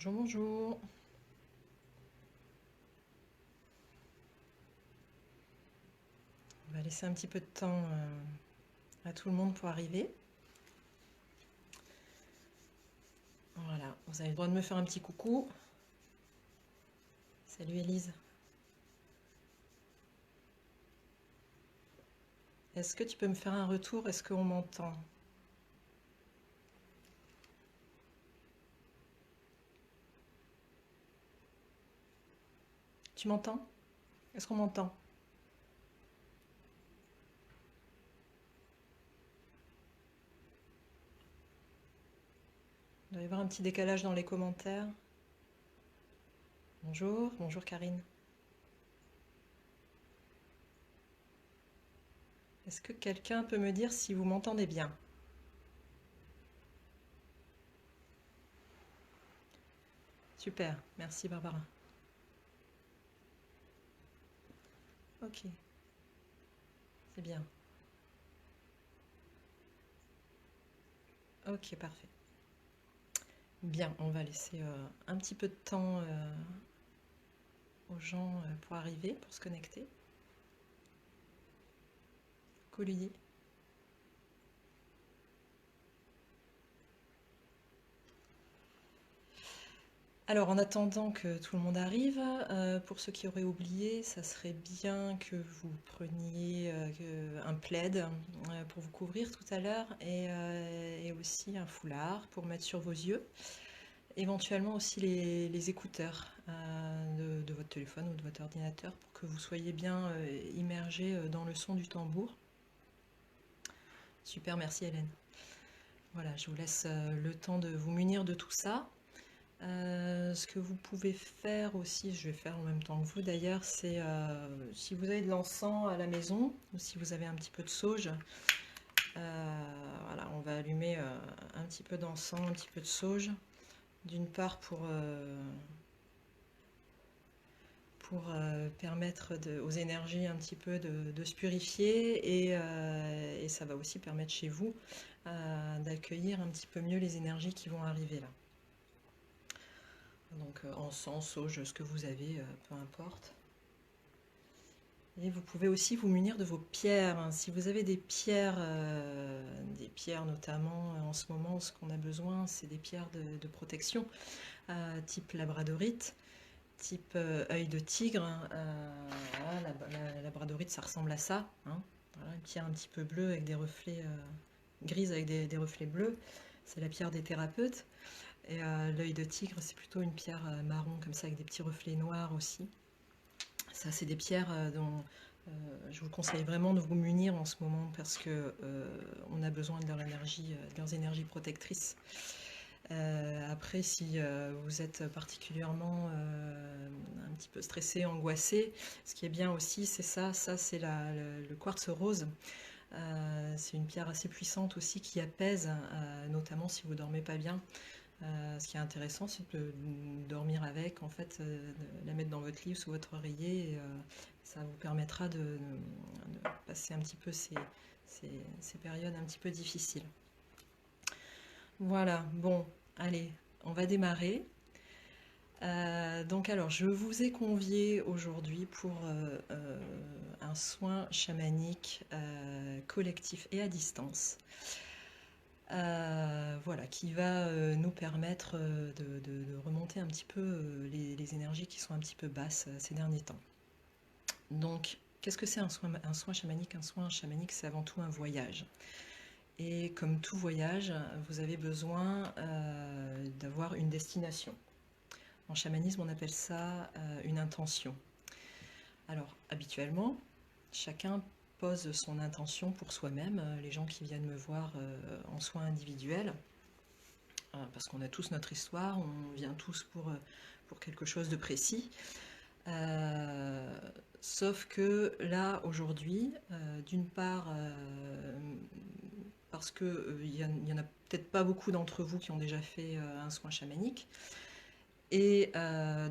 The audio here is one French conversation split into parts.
Bonjour, bonjour. On va laisser un petit peu de temps à tout le monde pour arriver. Voilà, vous avez le droit de me faire un petit coucou. Salut Élise. Est-ce que tu peux me faire un retour? Est-ce qu'on m'entend? Tu m'entends? Est-ce qu'on m'entend? Il doit y avoir un petit décalage dans les commentaires. Bonjour, bonjour Karine. Est-ce que quelqu'un peut me dire si vous m'entendez bien? Super, merci Barbara. Ok, c'est bien. Ok, parfait. Bien, on va laisser un petit peu de temps aux gens pour arriver, pour se connecter. Coulis. Alors, en attendant que tout le monde arrive, pour ceux qui auraient oublié, ça serait bien que vous preniez un plaid pour vous couvrir tout à l'heure et aussi un foulard pour mettre sur vos yeux. Éventuellement aussi les écouteurs de votre téléphone ou de votre ordinateur pour que vous soyez bien immergé dans le son du tambour. Super, merci Hélène. Voilà, je vous laisse le temps de vous munir de tout ça. Ce que vous pouvez faire aussi, je vais faire en même temps que vous d'ailleurs, c'est si vous avez de l'encens à la maison ou si vous avez un petit peu de sauge, voilà, on va allumer un petit peu d'encens, un petit peu de sauge, d'une part pour permettre aux énergies un petit peu de se purifier et ça va aussi permettre chez vous d'accueillir un petit peu mieux les énergies qui vont arriver là. Donc encens, sauge, ce que vous avez, peu importe. Et vous pouvez aussi vous munir de vos pierres. Si vous avez des pierres notamment en ce moment, ce qu'on a besoin, c'est des pierres de protection, type labradorite, type œil de tigre. Voilà, la labradorite, ça ressemble à ça. Hein. Voilà, une pierre un petit peu bleue avec des reflets grises avec des reflets bleus. C'est la pierre des thérapeutes. Et l'œil de tigre, c'est plutôt une pierre marron comme ça avec des petits reflets noirs aussi. Ça, c'est des pierres dont je vous conseille vraiment de vous munir en ce moment parce que on a besoin de leurs énergies protectrices. Après, si vous êtes particulièrement un petit peu stressé, angoissé, ce qui est bien aussi, c'est ça c'est le quartz rose. C'est une pierre assez puissante aussi qui apaise, notamment si vous dormez pas bien. Ce qui est intéressant, c'est de dormir avec, en fait, de la mettre dans votre lit ou sous votre oreiller. Et, ça vous permettra de passer un petit peu ces périodes un petit peu difficiles. Voilà, bon, allez, on va démarrer. Donc alors, je vous ai convié aujourd'hui pour un soin chamanique collectif et à distance. Voilà, qui va nous permettre de remonter un petit peu les énergies qui sont un petit peu basses ces derniers temps. Donc, qu'est-ce que c'est un soin chamanique? Un soin chamanique, c'est avant tout un voyage. Et comme tout voyage, vous avez besoin d'avoir une destination. En chamanisme, on appelle ça une intention. Alors, habituellement, chacun pose son intention pour soi-même. Les gens qui viennent me voir en soins individuels, parce qu'on a tous notre histoire, on vient tous pour quelque chose de précis. Sauf que là, aujourd'hui, d'une part, parce qu'il n'y en a peut-être pas beaucoup d'entre vous qui ont déjà fait un soin chamanique, et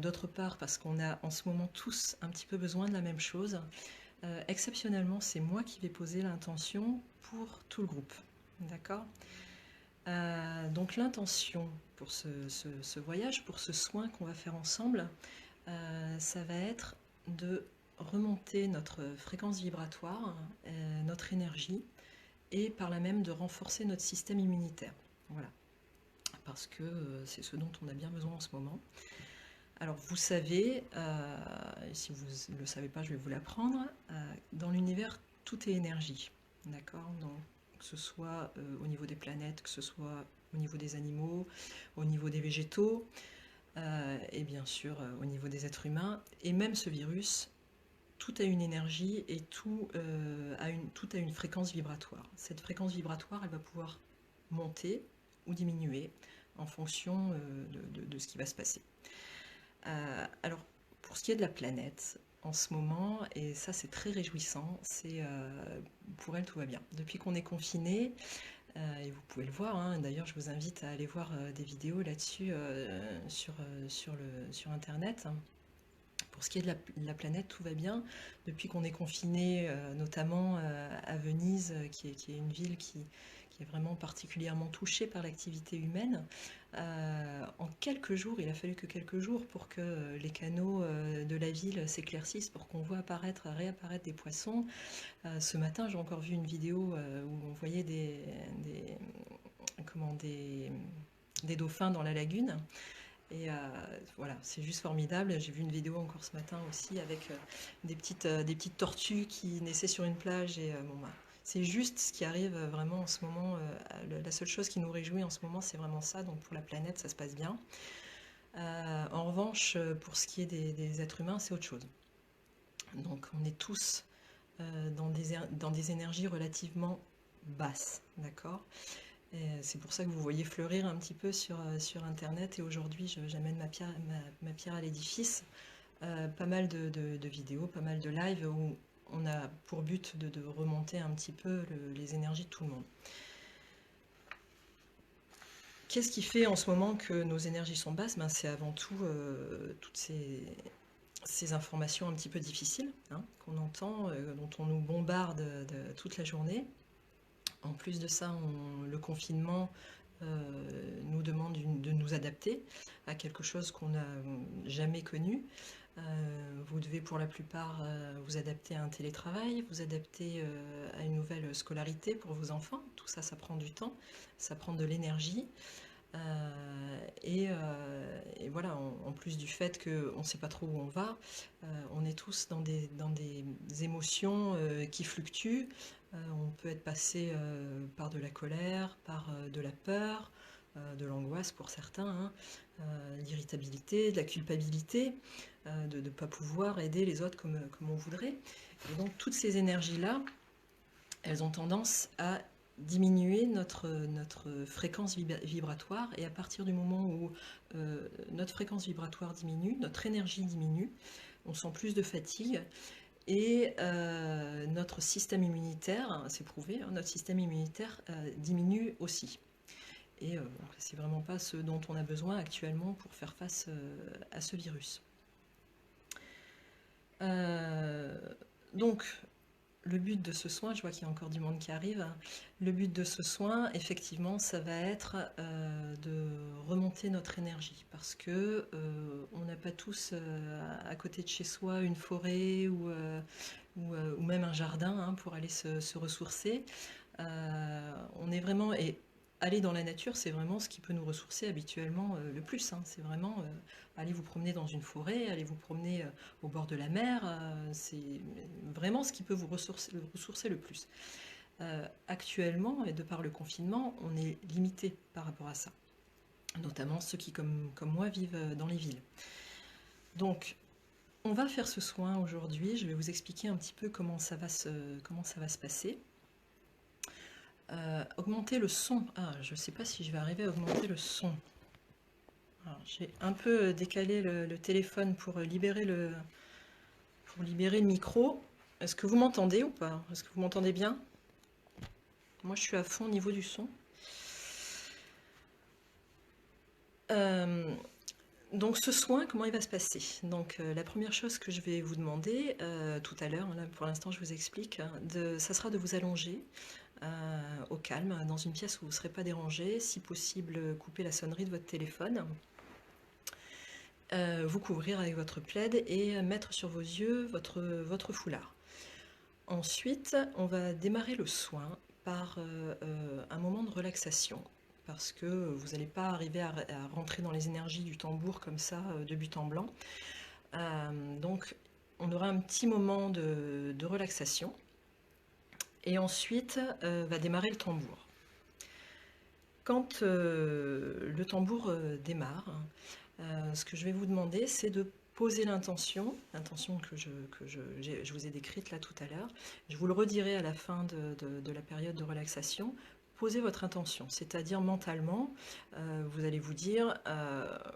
d'autre part, parce qu'on a en ce moment tous un petit peu besoin de la même chose, exceptionnellement, c'est moi qui vais poser l'intention pour tout le groupe. D'accord ? Donc l'intention pour ce voyage, pour ce soin qu'on va faire ensemble, ça va être de remonter notre fréquence vibratoire, notre énergie, et par là même de renforcer notre système immunitaire. Voilà, parce que c'est ce dont on a bien besoin en ce moment. Alors vous savez, si vous ne le savez pas, je vais vous l'apprendre, dans l'univers, tout est énergie, d'accord? Que ce soit au niveau des planètes, que ce soit au niveau des animaux, au niveau des végétaux, et bien sûr au niveau des êtres humains, et même ce virus, tout a une énergie et tout a une fréquence vibratoire. Cette fréquence vibratoire, elle va pouvoir monter ou diminuer en fonction de ce qui va se passer. Alors, pour ce qui est de la planète, en ce moment, et ça c'est très réjouissant, pour elle tout va bien. Depuis qu'on est confiné, et vous pouvez le voir, hein, d'ailleurs je vous invite à aller voir des vidéos là-dessus sur Internet. Pour ce qui est de la planète, tout va bien. Depuis qu'on est confiné, notamment à Venise, qui est une ville qui est vraiment particulièrement touchée par l'activité humaine, en quelques jours, il a fallu que quelques jours pour que les canaux de la ville s'éclaircissent, pour qu'on voit réapparaître des poissons. Ce matin, j'ai encore vu une vidéo où on voyait des dauphins dans la lagune. Et voilà, c'est juste formidable. J'ai vu une vidéo encore ce matin aussi avec des petites tortues qui naissaient sur une plage. Et bon, bah, c'est juste ce qui arrive vraiment en ce moment. La seule chose qui nous réjouit en ce moment, c'est vraiment ça. Donc pour la planète, ça se passe bien. En revanche, pour ce qui est des êtres humains, c'est autre chose. Donc on est tous dans des énergies relativement basses, d'accord? C'est pour ça que vous voyez fleurir un petit peu sur Internet, et aujourd'hui j'amène ma pierre à l'édifice. Pas mal de vidéos, pas mal de lives où on a pour but de remonter un petit peu les énergies de tout le monde. Qu'est-ce qui fait en ce moment que nos énergies sont basses? C'est avant tout toutes ces informations un petit peu difficiles, hein, qu'on entend, dont on nous bombarde toute la journée. En plus de ça, le confinement nous demande de nous adapter à quelque chose qu'on n'a jamais connu. Vous devez pour la plupart vous adapter à un télétravail, vous adapter à une nouvelle scolarité pour vos enfants. Tout ça, ça prend du temps, ça prend de l'énergie. Et voilà, en plus du fait qu'on ne sait pas trop où on va, on est tous dans des émotions qui fluctuent. On peut être passé par de la colère, par de la peur, de l'angoisse pour certains, hein, l'irritabilité, de la culpabilité, de ne pas pouvoir aider les autres comme on voudrait. Et donc toutes ces énergies-là, elles ont tendance à diminuer notre fréquence vibratoire, et à partir du moment où notre fréquence vibratoire diminue, notre énergie diminue, on sent plus de fatigue, et notre système immunitaire, c'est prouvé, hein, notre système immunitaire diminue aussi. Et c'est vraiment pas ce dont on a besoin actuellement pour faire face à ce virus. Donc, le but de ce soin, je vois qu'il y a encore du monde qui arrive, le but de ce soin, effectivement, ça va être de remonter notre énergie, parce que on n'a pas tous à côté de chez soi une forêt ou même un jardin, hein, pour aller se ressourcer. On est vraiment... Et aller dans la nature, c'est vraiment ce qui peut nous ressourcer habituellement le plus, hein. C'est vraiment aller vous promener dans une forêt, aller vous promener au bord de la mer, c'est vraiment ce qui peut vous ressourcer le plus. Actuellement, et de par le confinement, on est limité par rapport à ça, notamment ceux qui, comme moi, vivent dans les villes. Donc, on va faire ce soin aujourd'hui. Je vais vous expliquer un petit peu comment ça va se passer. Augmenter le son. Ah, je ne sais pas si je vais arriver à augmenter le son. J'ai un peu décalé le téléphone pour libérer le micro. Est-ce que vous m'entendez ou pas? Est-ce que vous m'entendez bien? Moi, je suis à fond au niveau du son. Donc ce soin, comment il va se passer? Donc la première chose que je vais vous demander tout à l'heure, là pour l'instant je vous explique, ça sera de vous allonger au calme, dans une pièce où vous ne serez pas dérangé. Si possible, coupez la sonnerie de votre téléphone. Vous couvrir avec votre plaid et mettre sur vos yeux votre foulard. Ensuite, on va démarrer le soin par un moment de relaxation, parce que vous n'allez pas arriver à rentrer dans les énergies du tambour comme ça, de but en blanc. Donc, on aura un petit moment de relaxation. Et ensuite, va démarrer le tambour. Quand le tambour démarre, ce que je vais vous demander, c'est de poser l'intention que je vous ai décrite là tout à l'heure. Je vous le redirai à la fin de la période de relaxation. Posez votre intention, c'est-à-dire mentalement, vous allez vous dire,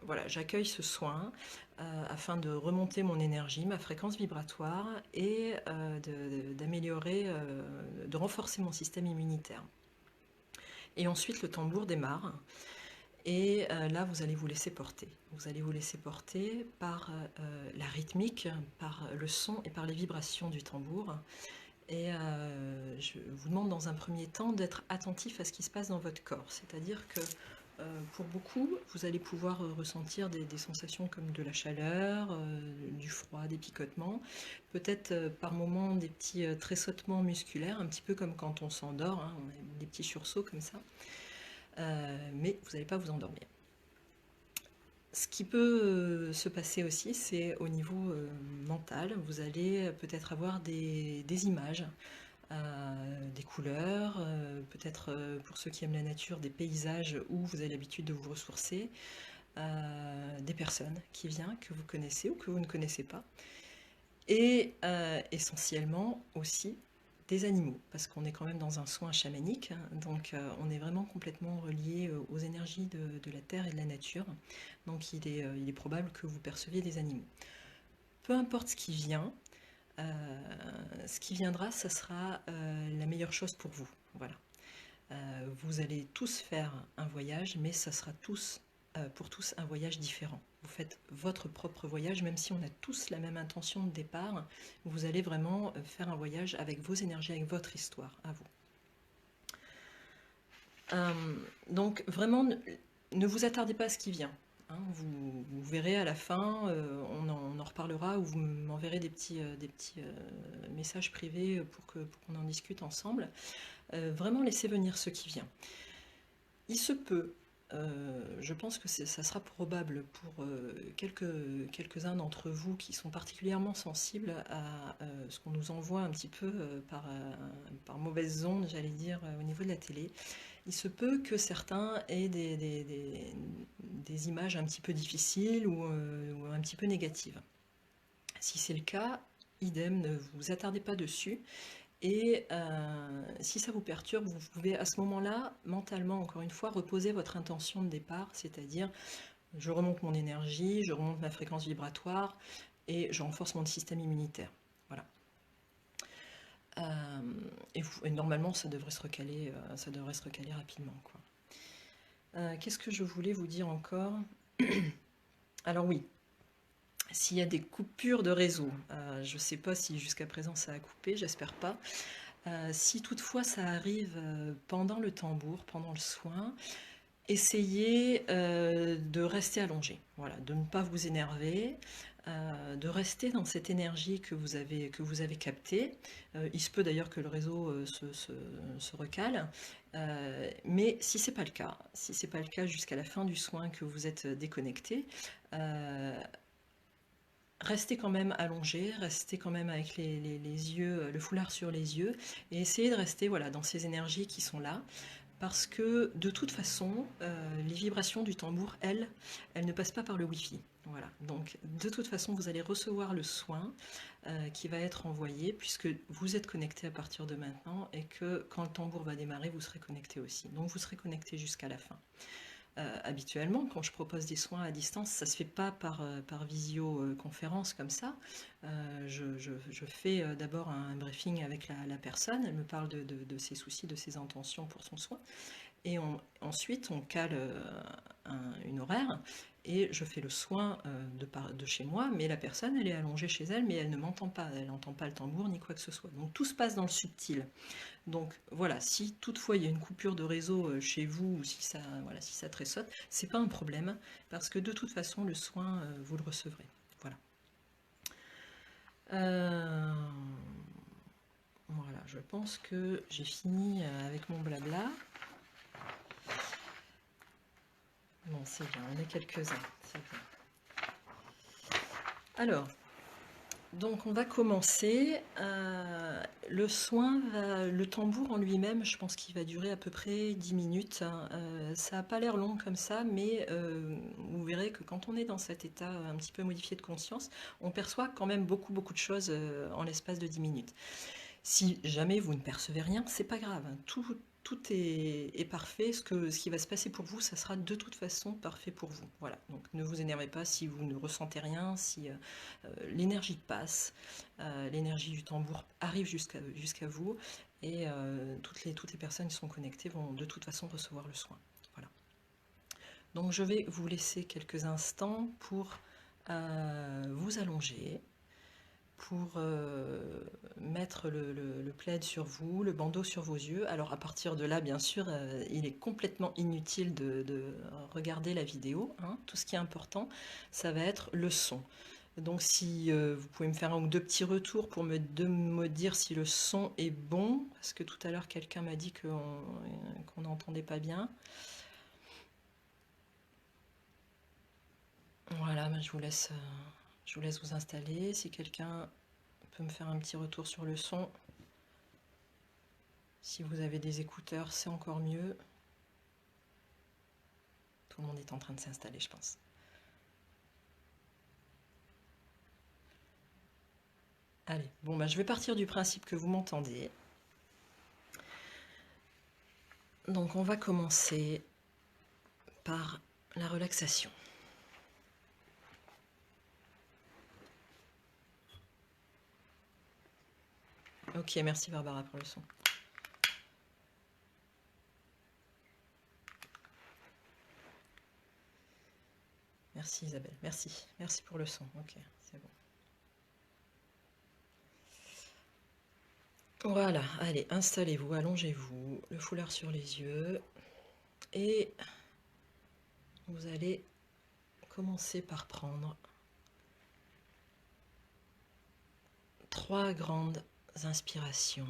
voilà, j'accueille ce soin afin de remonter mon énergie, ma fréquence vibratoire et d'améliorer, de renforcer mon système immunitaire. Et ensuite, le tambour démarre. Et là, vous allez vous laisser porter. Vous allez vous laisser porter par la rythmique, par le son et par les vibrations du tambour. Et je vous demande dans un premier temps d'être attentif à ce qui se passe dans votre corps. C'est-à-dire que pour beaucoup, vous allez pouvoir ressentir des sensations comme de la chaleur, du froid, des picotements, peut-être par moments des petits tressautements musculaires, un petit peu comme quand on s'endort, hein, on a des petits sursauts comme ça. Mais vous n'allez pas vous endormir. Ce qui peut se passer aussi, c'est au niveau mental. Vous allez peut-être avoir des images, des couleurs, peut-être pour ceux qui aiment la nature, des paysages où vous avez l'habitude de vous ressourcer, des personnes qui viennent, que vous connaissez ou que vous ne connaissez pas. Et essentiellement aussi des animaux, parce qu'on est quand même dans un soin chamanique, hein, donc on est vraiment complètement relié aux énergies de la terre et de la nature, donc il est probable que vous perceviez des animaux. Peu importe ce qui vient, ce qui viendra, ça sera la meilleure chose pour vous. Voilà. Vous allez tous faire un voyage, mais ça sera pour tous un voyage différent. Vous faites votre propre voyage, même si on a tous la même intention de départ, vous allez vraiment faire un voyage avec vos énergies, avec votre histoire à vous. Donc vraiment, ne vous attardez pas à ce qui vient. Hein, vous verrez à la fin, on en reparlera, ou vous m'enverrez des petits messages privés pour qu'on en discute ensemble. Vraiment laissez venir ce qui vient. Il se peut, je pense que ça sera probable pour quelques-uns d'entre vous qui sont particulièrement sensibles à ce qu'on nous envoie un petit peu par mauvaise onde, j'allais dire, au niveau de la télé. Il se peut que certains aient des images un petit peu difficiles ou un petit peu négatives. Si c'est le cas, idem, ne vous attardez pas dessus. Et si ça vous perturbe, vous pouvez à ce moment-là, mentalement, encore une fois, reposer votre intention de départ, c'est-à-dire je remonte mon énergie, je remonte ma fréquence vibratoire et je renforce mon système immunitaire. Voilà. Et normalement, ça devrait se recaler rapidement, quoi. Qu'est-ce que je voulais vous dire encore? Alors oui, s'il y a des coupures de réseau, je ne sais pas si jusqu'à présent ça a coupé, j'espère pas. Si toutefois ça arrive pendant le tambour, pendant le soin, essayez de rester allongé, voilà, de ne pas vous énerver, de rester dans cette énergie que vous avez captée. Il se peut d'ailleurs que le réseau se recale, mais si c'est pas le cas jusqu'à la fin du soin, que vous êtes déconnecté, restez quand même allongé, restez quand même avec les yeux, le foulard sur les yeux, et essayez de rester, voilà, dans ces énergies qui sont là, parce que de toute façon, les vibrations du tambour, elles ne passent pas par le Wi-Fi. Voilà. Donc de toute façon, vous allez recevoir le soin qui va être envoyé, puisque vous êtes connecté à partir de maintenant, et que quand le tambour va démarrer, vous serez connecté aussi. Donc vous serez connecté jusqu'à la fin. Habituellement, quand je propose des soins à distance, ça ne se fait pas par visioconférence comme ça. Je fais d'abord un briefing avec la personne, elle me parle de ses soucis, de ses intentions pour son soin. Et ensuite, on cale une horaire et je fais le soin de chez moi, mais la personne, elle est allongée chez elle, mais elle ne m'entend pas, elle n'entend pas le tambour ni quoi que ce soit. Donc tout se passe dans le subtil. Donc voilà, si toutefois il y a une coupure de réseau chez vous, ou si ça, voilà, si ça tressaute, c'est pas un problème, parce que de toute façon, le soin, vous le recevrez. Voilà. Voilà, je pense que j'ai fini avec mon blabla. Bon, c'est bien, on est quelques-uns, c'est bien. Alors, donc on va commencer. Le soin, le tambour en lui-même, je pense qu'il va durer à peu près 10 minutes. Ça n'a pas l'air long comme ça, mais vous verrez que quand on est dans cet état un petit peu modifié de conscience, on perçoit quand même beaucoup de choses en l'espace de 10 minutes. Si jamais vous ne percevez rien, c'est pas grave. Tout est parfait. Ce qui va se passer pour vous, ça sera de toute façon parfait pour vous. Voilà. Donc ne vous énervez pas si vous ne ressentez rien, si l'énergie passe, l'énergie du tambour arrive jusqu'à vous, et toutes les personnes qui sont connectées vont de toute façon recevoir le soin. Voilà. Donc je vais vous laisser quelques instants pour vous allonger, pour mettre le plaid sur vous, le bandeau sur vos yeux. Alors à partir de là, bien sûr, il est complètement inutile de regarder la vidéo, hein. Tout ce qui est important, ça va être le son. Donc si vous pouvez me faire un ou deux petits retours pour me dire si le son est bon, parce que tout à l'heure quelqu'un m'a dit qu'on n'entendait pas bien. Voilà, je vous laisse vous installer. Si quelqu'un peut me faire un petit retour sur le son. Si vous avez des écouteurs, c'est encore mieux. Tout le monde est en train de s'installer, je pense. Allez, bon, bah, je vais partir du principe que vous m'entendez. Donc, on va commencer par la relaxation. Ok, merci Barbara pour le son. Merci Isabelle, merci. Merci pour le son. Ok, c'est bon. Voilà, allez, installez-vous, allongez-vous, le foulard sur les yeux. Et vous allez commencer par prendre 3 grandes inspirations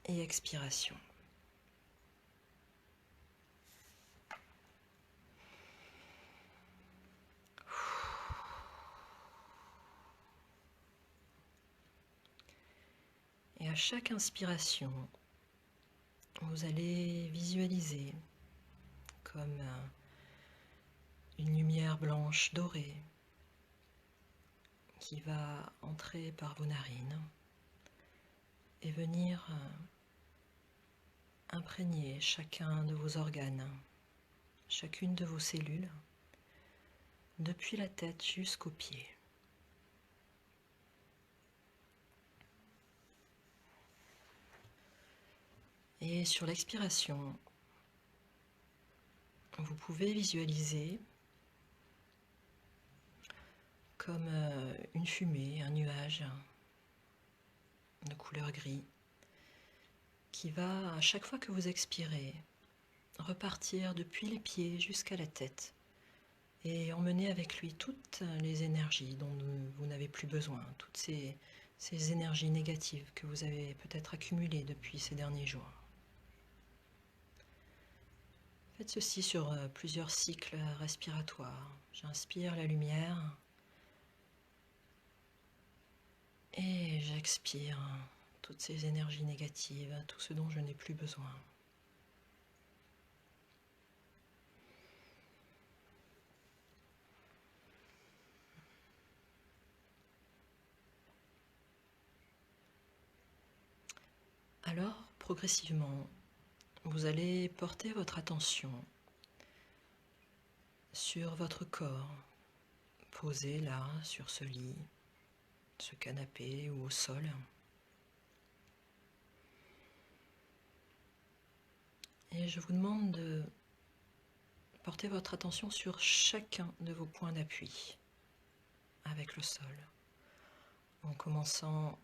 et expirations. Et à chaque inspiration, vous allez visualiser comme une lumière blanche dorée qui va entrer par vos narines et venir imprégner chacun de vos organes, chacune de vos cellules, depuis la tête jusqu'aux pieds. Et sur l'expiration, vous pouvez visualiser comme une fumée, un nuage de couleur gris qui va, à chaque fois que vous expirez, repartir depuis les pieds jusqu'à la tête et emmener avec lui toutes les énergies dont vous n'avez plus besoin, toutes ces énergies négatives que vous avez peut-être accumulées depuis ces derniers jours. Faites ceci sur plusieurs cycles respiratoires. J'inspire la lumière et j'expire toutes ces énergies négatives, tout ce dont je n'ai plus besoin. Alors, progressivement, vous allez porter votre attention sur votre corps, posé là, sur ce lit, ce canapé ou au sol. Et je vous demande de porter votre attention sur chacun de vos points d'appui avec le sol, en commençant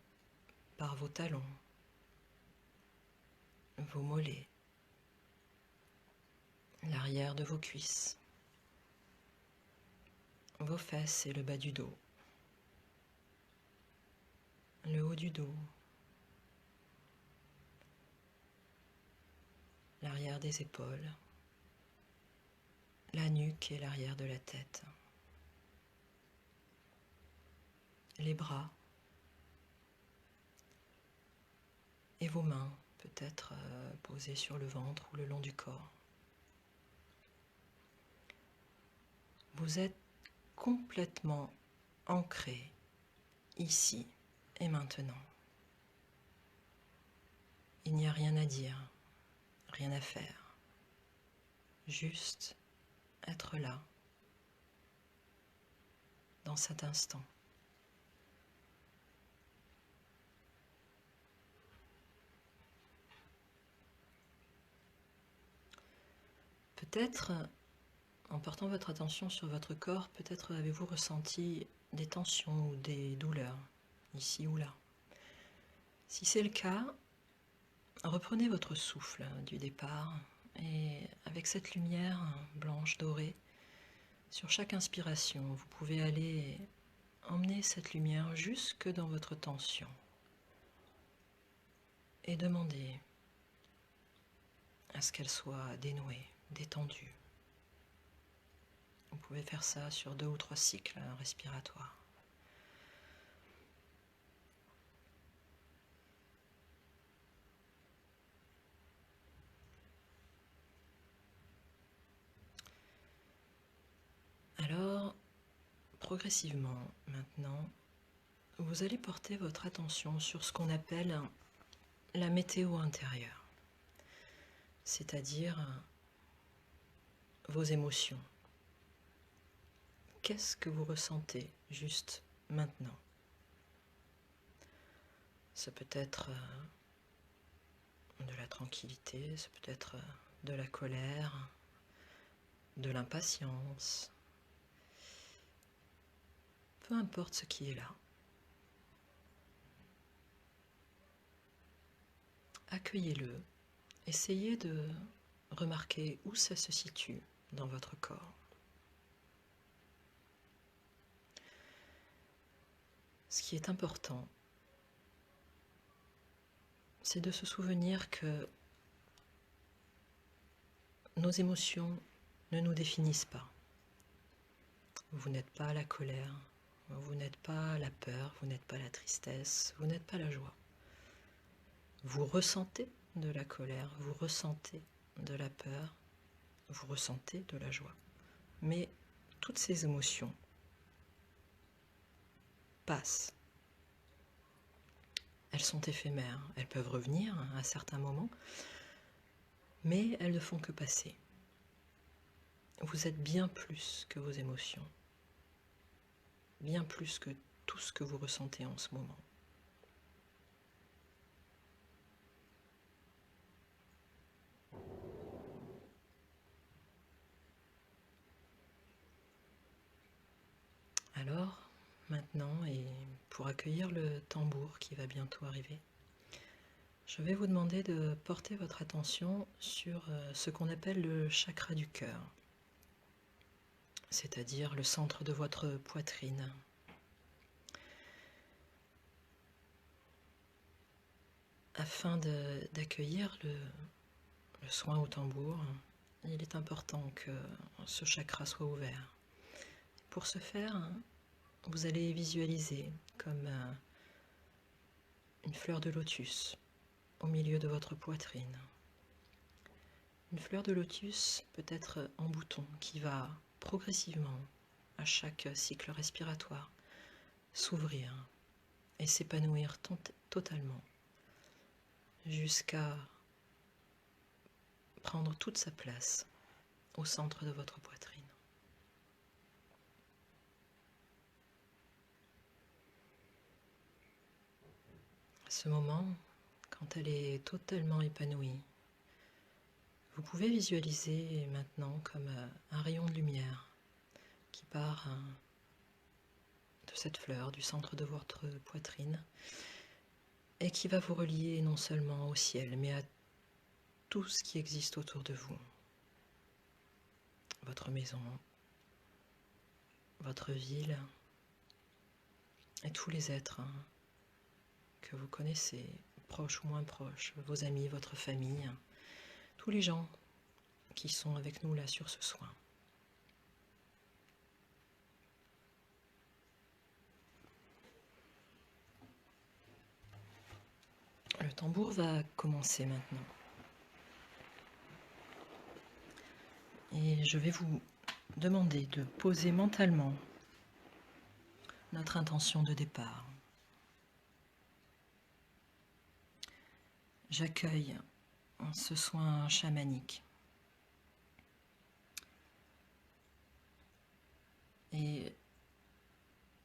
par vos talons, vos mollets, l'arrière de vos cuisses, vos fesses et le bas du dos, le haut du dos, l'arrière des épaules, la nuque et l'arrière de la tête, les bras et vos mains, peut-être posées sur le ventre ou le long du corps. Vous êtes complètement ancré ici et maintenant. Il n'y a rien à dire, rien à faire, juste être là, dans cet instant. Peut-être, en portant votre attention sur votre corps, peut-être avez-vous ressenti des tensions ou des douleurs, ici ou là. Si c'est le cas, reprenez votre souffle du départ et avec cette lumière blanche dorée, sur chaque inspiration, vous pouvez aller emmener cette lumière jusque dans votre tension et demander à ce qu'elle soit dénouée, détendue. Vous pouvez faire ça sur 2 ou 3 cycles respiratoires. Alors, progressivement, maintenant, vous allez porter votre attention sur ce qu'on appelle la météo intérieure, c'est-à-dire vos émotions. Qu'est-ce que vous ressentez juste maintenant? Ça peut être de la tranquillité, ça peut être de la colère, de l'impatience. Peu importe ce qui est là. Accueillez-le. Essayez de remarquer où ça se situe dans votre corps. Ce qui est important, c'est de se souvenir que nos émotions ne nous définissent pas. Vous n'êtes pas la colère, vous n'êtes pas la peur, vous n'êtes pas la tristesse, vous n'êtes pas la joie. Vous ressentez de la colère, vous ressentez de la peur, vous ressentez de la joie. Mais toutes ces émotions passent. Elles sont éphémères, elles peuvent revenir à certains moments, mais elles ne font que passer. Vous êtes bien plus que vos émotions, bien plus que tout ce que vous ressentez en ce moment. Alors, maintenant, et pour accueillir le tambour qui va bientôt arriver, je vais vous demander de porter votre attention sur ce qu'on appelle le chakra du cœur, c'est-à-dire le centre de votre poitrine. Afin d'accueillir le soin au tambour, il est important que ce chakra soit ouvert. Pour ce faire, vous allez visualiser comme une fleur de lotus au milieu de votre poitrine. Une fleur de lotus peut être en bouton qui va progressivement, à chaque cycle respiratoire, s'ouvrir et s'épanouir totalement jusqu'à prendre toute sa place au centre de votre poitrine. À ce moment, quand elle est totalement épanouie, Vous pouvez visualiser maintenant comme un rayon de lumière qui part de cette fleur, du centre de votre poitrine, et qui va vous relier non seulement au ciel, mais à tout ce qui existe autour de vous. Votre maison, votre ville, et tous les êtres que vous connaissez, proches ou moins proches, vos amis, votre famille, tous les gens qui sont avec nous là sur ce soin. Le tambour va commencer maintenant. Et je vais vous demander de poser mentalement notre intention de départ. J'accueille ce soin chamanique. Et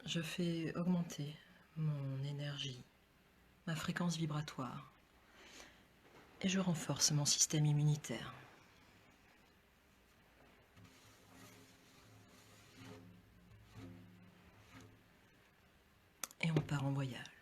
je fais augmenter mon énergie, ma fréquence vibratoire. Et je renforce mon système immunitaire. Et on part en voyage.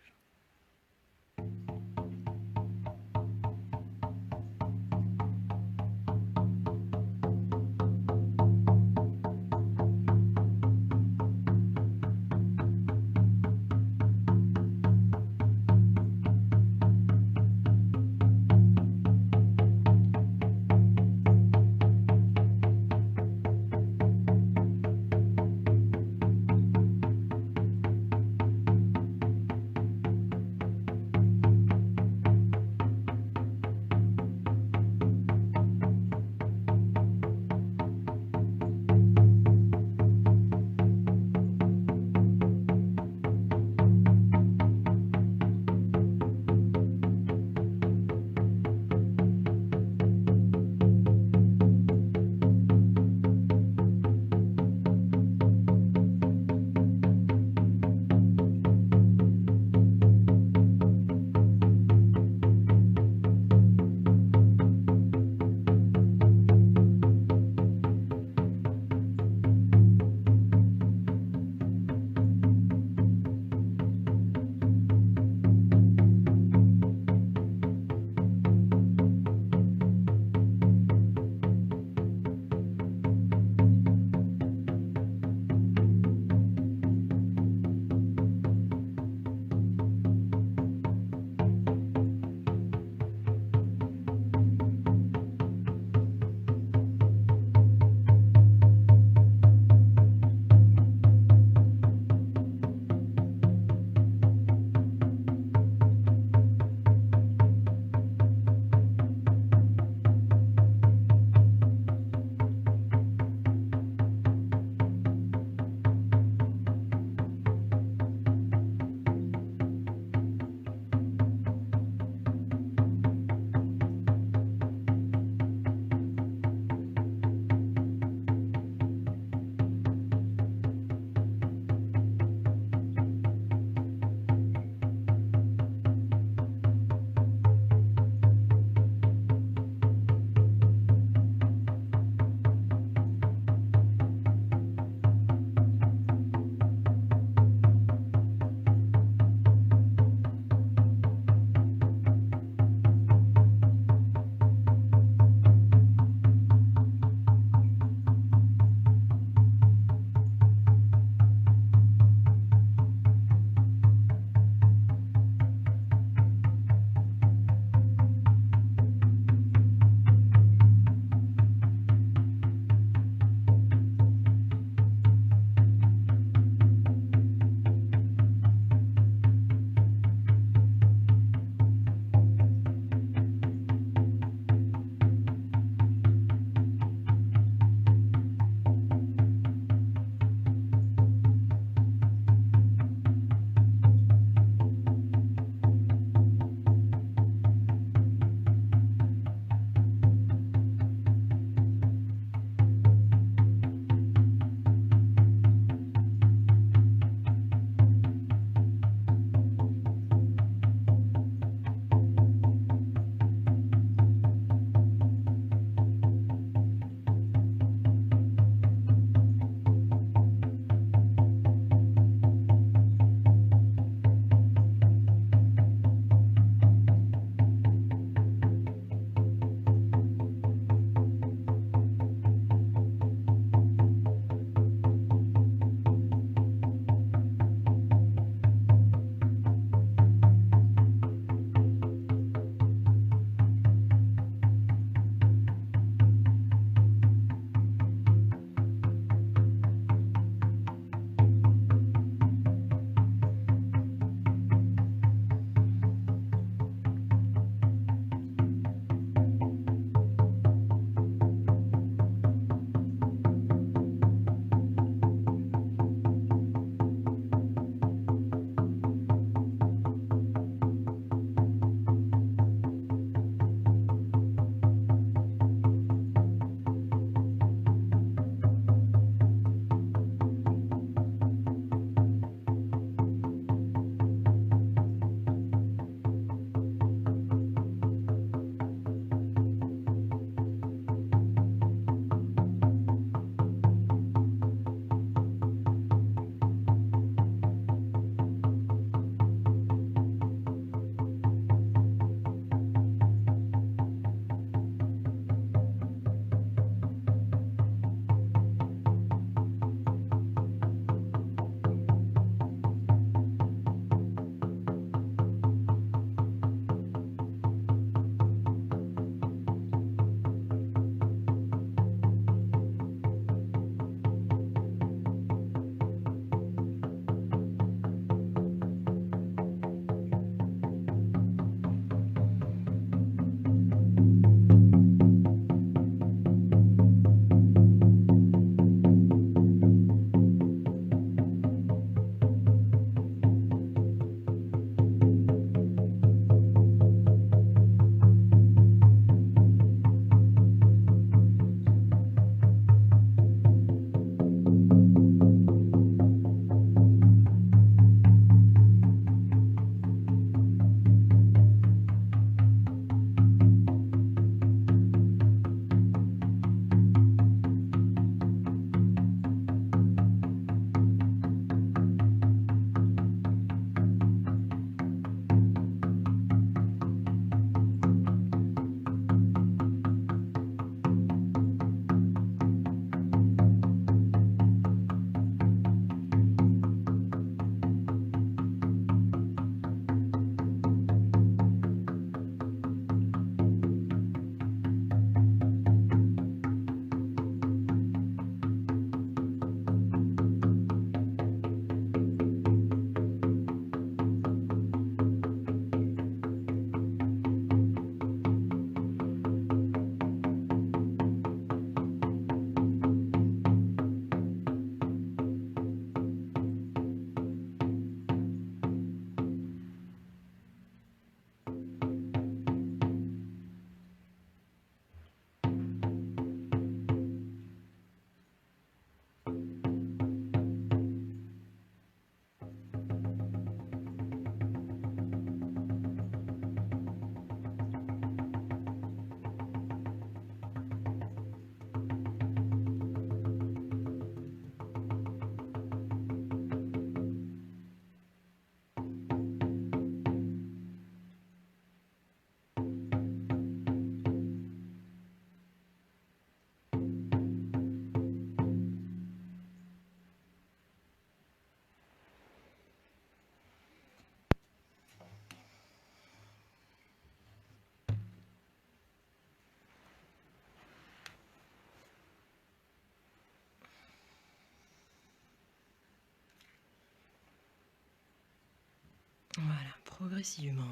Voilà, progressivement,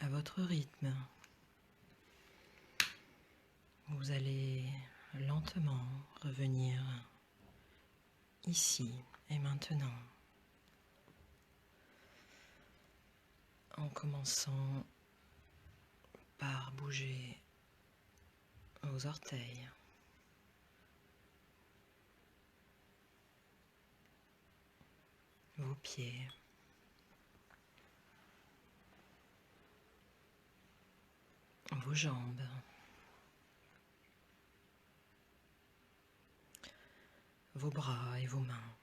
à votre rythme, vous allez lentement revenir ici et maintenant, en commençant par bouger vos orteils, vos pieds, vos jambes, vos bras et vos mains.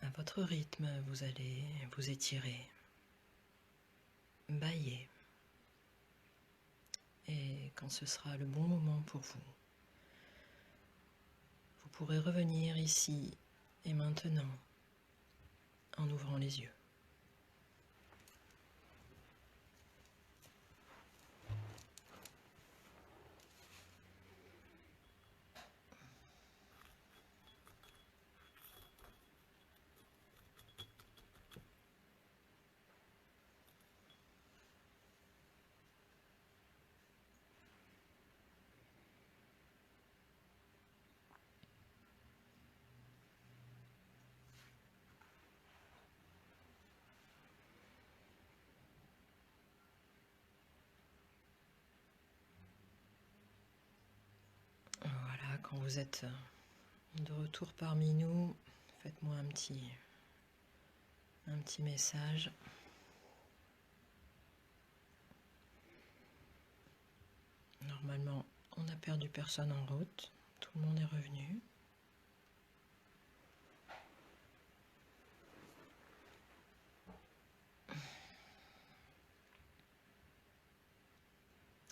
À votre rythme, vous allez vous étirer, bâiller. Et quand ce sera le bon moment pour vous, vous pourrez revenir ici et maintenant en ouvrant les yeux. Voilà, quand vous êtes de retour parmi nous, faites-moi un petit message. Normalement, on n'a perdu personne en route, tout le monde est revenu.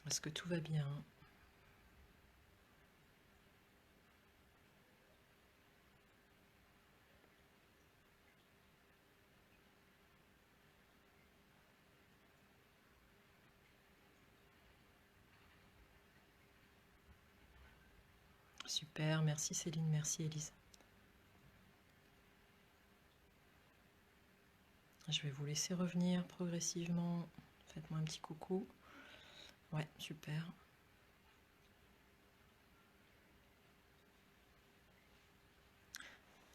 Est-ce que tout va bien? Super, merci Céline, merci Élise. Je vais vous laisser revenir progressivement. Faites-moi un petit coucou. Ouais, super.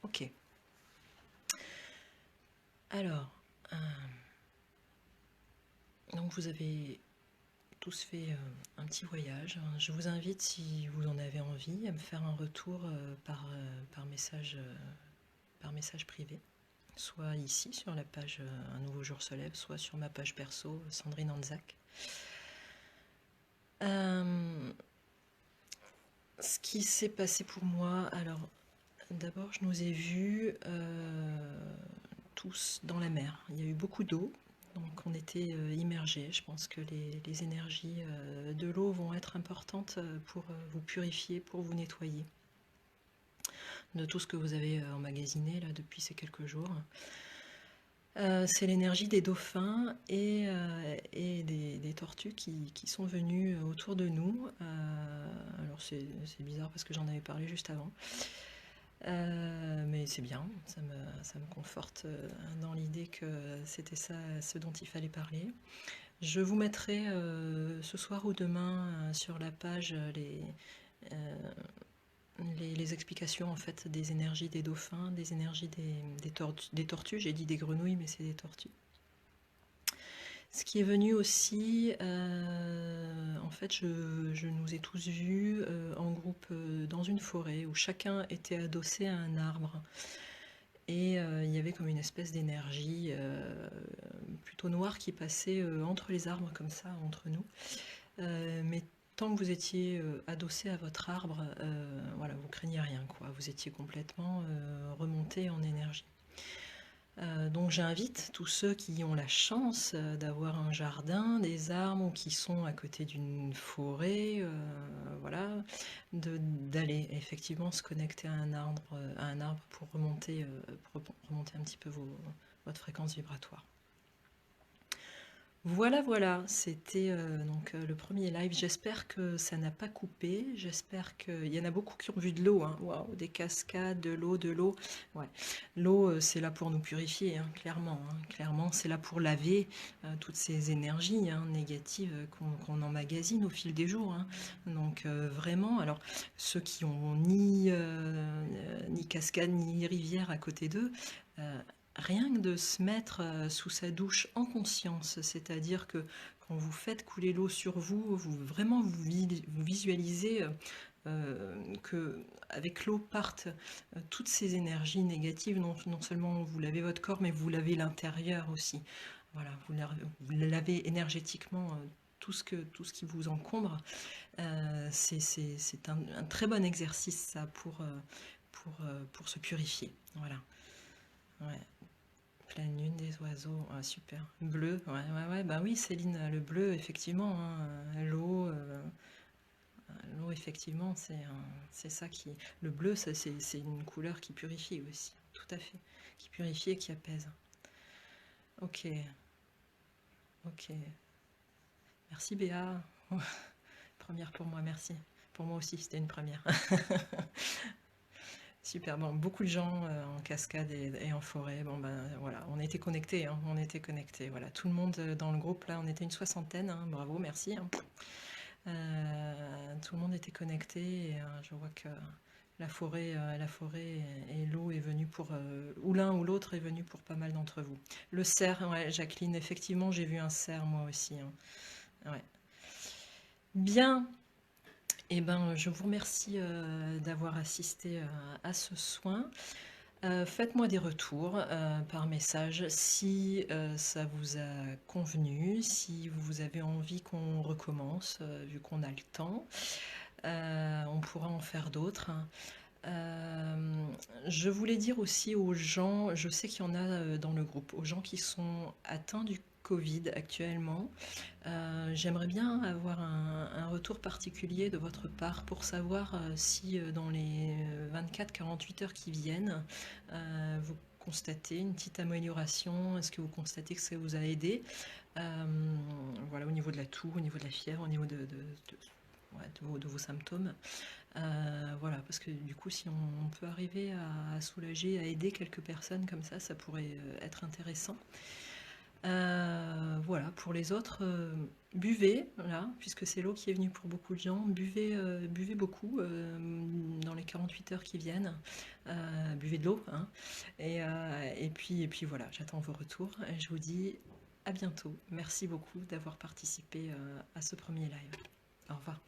Ok. Alors, donc vous avez tous fait un petit voyage. Je vous invite, si vous en avez envie, à me faire un retour par message privé. Soit ici sur la page Un nouveau jour se lève, soit sur ma page perso Sandrine Anzac. Ce qui s'est passé pour moi, alors d'abord je nous ai vus tous dans la mer. Il y a eu beaucoup d'eau, donc on était immergés. Je pense que les énergies de l'eau vont être importantes pour vous purifier, pour vous nettoyer de tout ce que vous avez emmagasiné là depuis ces quelques jours. C'est l'énergie des dauphins et des tortues qui sont venues autour de nous. Alors c'est bizarre parce que j'en avais parlé juste avant. Mais c'est bien, ça me conforte dans l'idée que c'était ça ce dont il fallait parler. Je vous mettrai ce soir ou demain sur la page les explications en fait des énergies des dauphins, des énergies des tortues. J'ai dit des grenouilles, mais c'est des tortues. Ce qui est venu aussi, en fait, je nous ai tous vus en groupe dans une forêt où chacun était adossé à un arbre. Et il y avait comme une espèce d'énergie plutôt noire qui passait entre les arbres comme ça, entre nous. Mais tant que vous étiez adossé à votre arbre, voilà, vous craignez rien, quoi. Vous étiez complètement remonté en énergie. Donc j'invite tous ceux qui ont la chance d'avoir un jardin, des arbres ou qui sont à côté d'une forêt, voilà, d'aller effectivement se connecter à un arbre pour remonter un petit peu votre fréquence vibratoire. Voilà, voilà, c'était donc le premier live. J'espère que ça n'a pas coupé. J'espère qu'il y en a beaucoup qui ont vu de l'eau, hein. Waouh, des cascades, de l'eau, de l'eau. Ouais, l'eau, c'est là pour nous purifier, hein, clairement, hein. Clairement, c'est là pour laver toutes ces énergies, hein, négatives qu'on emmagasine au fil des jours, hein. Donc vraiment, alors ceux qui ont ni cascade ni rivière à côté d'eux, euh, rien que de se mettre sous sa douche en conscience, c'est-à-dire que quand vous faites couler l'eau sur vous, vraiment vous visualisez que avec l'eau partent toutes ces énergies négatives. Non seulement vous lavez votre corps, mais vous lavez l'intérieur aussi. Voilà, vous lavez énergétiquement tout ce qui vous encombre. C'est un très bon exercice ça pour se purifier. Voilà. Ouais. Pleine lune, des oiseaux, ah, super. Bleu, ouais, ouais, ouais, bah oui, Céline, le bleu, effectivement, hein, l'eau, effectivement, c'est ça qui. Le bleu, c'est une couleur qui purifie aussi, tout à fait. Qui purifie et qui apaise. Ok, ok. Merci Béa. Première pour moi, merci. Pour moi aussi, c'était une première. Super, bon, beaucoup de gens en cascade et en forêt. Bon, ben voilà, on était connectés, hein, on était connectés. Voilà, tout le monde dans le groupe, là, on était une soixantaine, hein, bravo, merci, hein. Tout le monde était connecté et je vois que la forêt et l'eau est venue pour, ou l'un ou l'autre est venu pour pas mal d'entre vous. Le cerf, ouais, Jacqueline, effectivement, j'ai vu un cerf moi aussi, hein. Ouais. Bien, eh ben, je vous remercie d'avoir assisté à ce soin. Faites-moi des retours par message si ça vous a convenu, si vous avez envie qu'on recommence, vu qu'on a le temps. On pourra en faire d'autres, hein. Je voulais dire aussi aux gens, je sais qu'il y en a dans le groupe, aux gens qui sont atteints du Covid actuellement, j'aimerais bien avoir un retour particulier de votre part pour savoir si dans les 24-48 heures qui viennent, vous constatez une petite amélioration, est-ce que vous constatez que ça vous a aidé. Voilà, au niveau de la toux, au niveau de la fièvre, au niveau ouais, de vos symptômes. Voilà, parce que du coup, si on peut arriver à soulager, à aider quelques personnes comme ça pourrait être intéressant. Voilà, pour les autres, buvez, voilà, puisque c'est l'eau qui est venue pour beaucoup de gens. Buvez beaucoup dans les 48 heures qui viennent. Buvez de l'eau, hein. Et puis voilà, j'attends vos retours. Et je vous dis à bientôt. Merci beaucoup d'avoir participé à ce premier live. Au revoir.